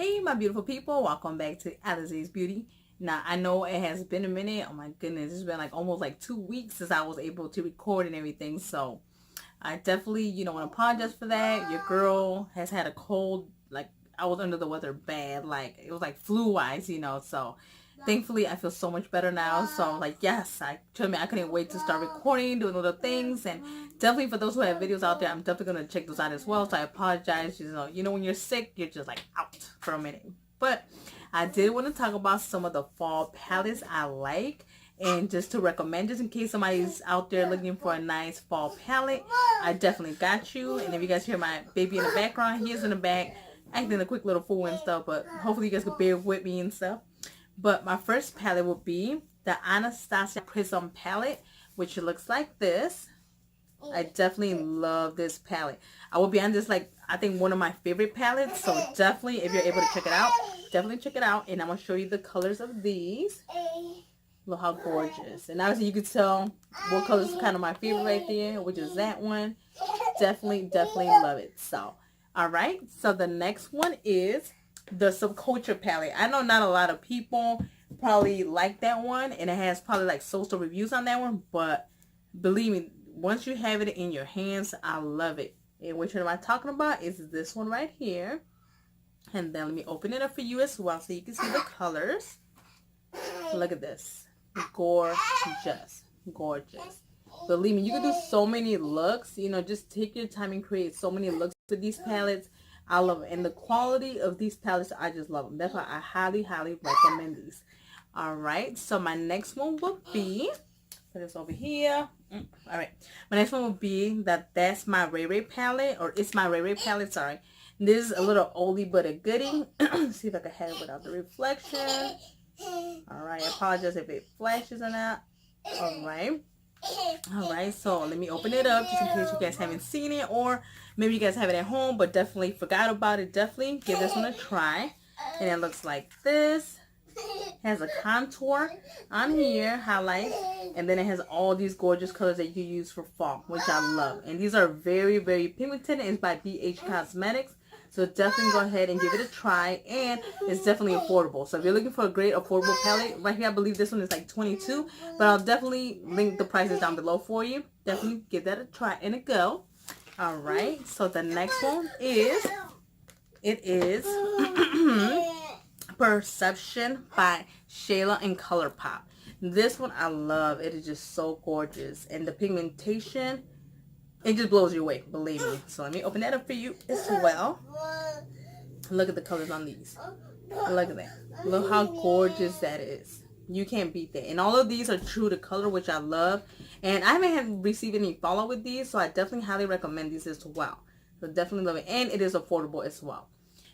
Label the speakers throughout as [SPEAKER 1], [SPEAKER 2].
[SPEAKER 1] Hey my beautiful people, welcome back to alazaesbeauty. Now I know it has been a minute. Oh my goodness, it's been like almost like 2 weeks since I was able to record and everything. So I definitely, want to apologize for that. Your girl has had a cold, like I was under the weather bad, like it was like flu wise, so thankfully I feel so much better now. So like, yes, I couldn't wait to start recording, doing little things, and definitely for those who have videos out there, I'm definitely going to check those out as well. So I apologize. When you're sick, you're just like out for a minute. But I did want to talk about some of the fall palettes I like, and just to recommend, just in case somebody's out there looking for a nice fall palette, I definitely got you. And if you guys hear my baby in the background, he is in the back acting a quick little fool and stuff, but hopefully you guys can bear with me and stuff. But my first palette will be the Anastasia Prism palette, which looks like this. I definitely love this palette. I will be honest, like I think one of my favorite palettes. So definitely, if you're able to check it out, definitely check it out. And I'm gonna show you the colors of these. Look how gorgeous. And obviously you can tell what color is kind of my favorite right there, which is that one. Definitely love it. So, all right. So the next one is the Subculture palette. I know not a lot of people probably like that one, and it has probably like social reviews on that one, but believe me, once you have it in your hands, I love it. And which one am I talking about is this one right here. And then let me open it up for you as well so you can see the colors. Look at this. Gorgeous. Believe me, you can do so many looks. Just take your time and create so many looks with these palettes. I love it. And the quality of these palettes, I just love them. That's why I highly recommend these. Alright, so my next one will be, put this over here. Alright, my next one will be That's My Ray Ray palette, or It's My Ray Ray palette, sorry. This is a little oldie but a goodie. See if I can have it without the reflection. Alright, I apologize if it flashes or not. Alright, so let me open it up just in case you guys haven't seen it, or maybe you guys have it at home but definitely forgot about it. Definitely give this one a try. And it looks like this. Has a contour on here, highlight, and then it has all these gorgeous colors that you can use for fall, which I love. And these are very pigmented, and it's by BH Cosmetics. So definitely go ahead and give it a try, and it's definitely affordable. So if you're looking for a great affordable palette, right here I believe this one is like $22, but I'll definitely link the prices down below for you. Definitely give that a try and a go. Alright, so the next one is, it is Perception by Shayla and Colourpop. This one I love. It is just so gorgeous, and the pigmentation, it just blows you away, believe me. So let me open that up for you as well. Look at the colors on these. Look at that. Look how gorgeous that is. You can't beat that. And all of these are true to color, which I love. And I haven't received any fallout with these, so I definitely highly recommend these as well. So definitely love it, and it is affordable as well.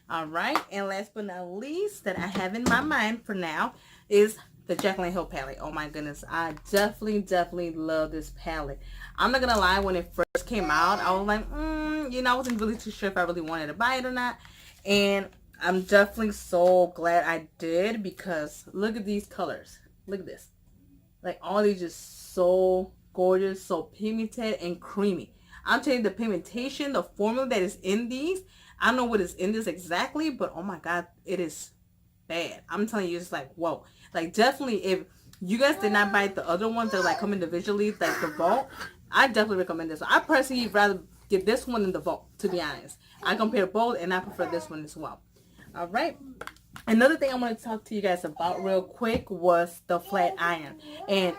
[SPEAKER 1] Alright, and last but not least that I have in my mind for now is the Jaclyn Hill palette. Oh my goodness, I definitely love this palette. I'm not gonna lie, when it first came out, I was like, I wasn't really too sure if I really wanted to buy it or not. And I'm definitely so glad I did, because look at these colors. Look at this. Like, all these just so gorgeous, so pigmented and creamy. I'm telling you, the pigmentation, the formula that is in these, I don't know what is in this exactly, but oh my god, it is bad. I'm telling you, it's like, whoa. Like, definitely, if you guys did not buy the other ones that like come individually, like the Vault, I definitely recommend this one. I personally rather get this one than the Vault, to be honest. I compare both, and I prefer this one as well. Alright. Another thing I want to talk to you guys about real quick was the flat iron. And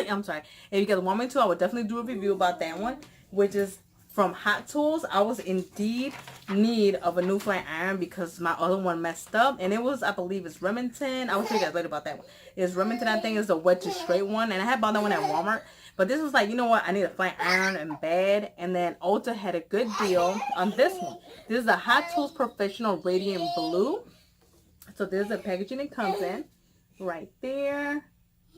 [SPEAKER 1] I'm sorry, if you guys want me to, I would definitely do a review about that one, which is from Hot Tools. I was indeed need of a new flat iron because my other one messed up, and it was, I believe it's Remington. I will tell you guys later about that one. It's Remington, I think, is the wedge straight one, and I had bought that one at Walmart. But this was like, you know what, I need a flat iron and bad. And then Ulta had a good deal on this one. This is the Hot Tools Professional Radiant Blue. So there's the packaging it comes in right there.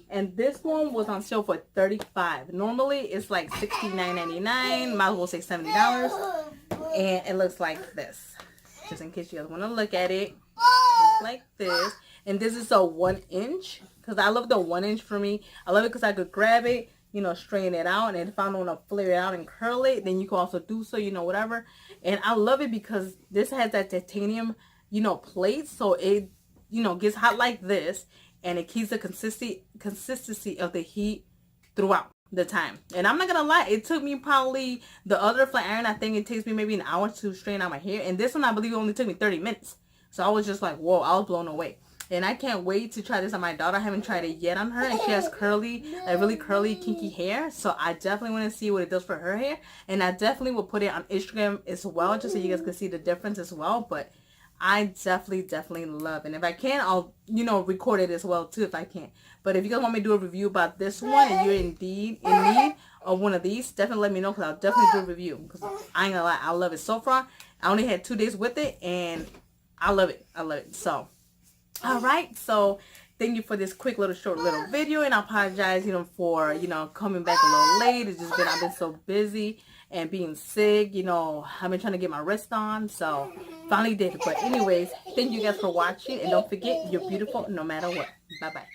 [SPEAKER 1] And this one was on sale for $35. Normally it's like $69.99. Might as well say $70. And it looks like this. Just in case you guys want to look at it. Looks like this. And this is a 1 inch. Because I love the 1 inch for me. I love it because I could grab it, straighten it out. And if I don't want to flare it out and curl it, then you can also do so, whatever. And I love it because this has that titanium you know, plates, so it, you know, gets hot like this, and it keeps the consistency of the heat throughout the time. And I'm not gonna lie, it took me probably, the other flat iron, I think it takes me maybe an hour to straighten out my hair, and this one I believe only took me 30 minutes. So I was just like, whoa, I was blown away. And I can't wait to try this on my daughter. I haven't tried it yet on her, and she has curly, like really curly, kinky hair. So I definitely want to see what it does for her hair. And I definitely will put it on Instagram as well, just so you guys can see the difference as well. But I definitely love it. And if I can, I'll, you know, record it as well too if I can. But if you guys want me to do a review about this one, and you're indeed in need of one of these, definitely let me know, because I'll definitely do a review. Because I ain't gonna lie, I love it so far. I only had 2 days with it, and I love it. I love it. So, all right. So, thank you for this quick little short little video, and I apologize, you know, for, you know, coming back a little late. It's just been, I've been so busy and being sick, you know, I've been trying to get my rest on, so finally did it. But anyways, thank you guys for watching, and don't forget, you're beautiful no matter what. Bye bye.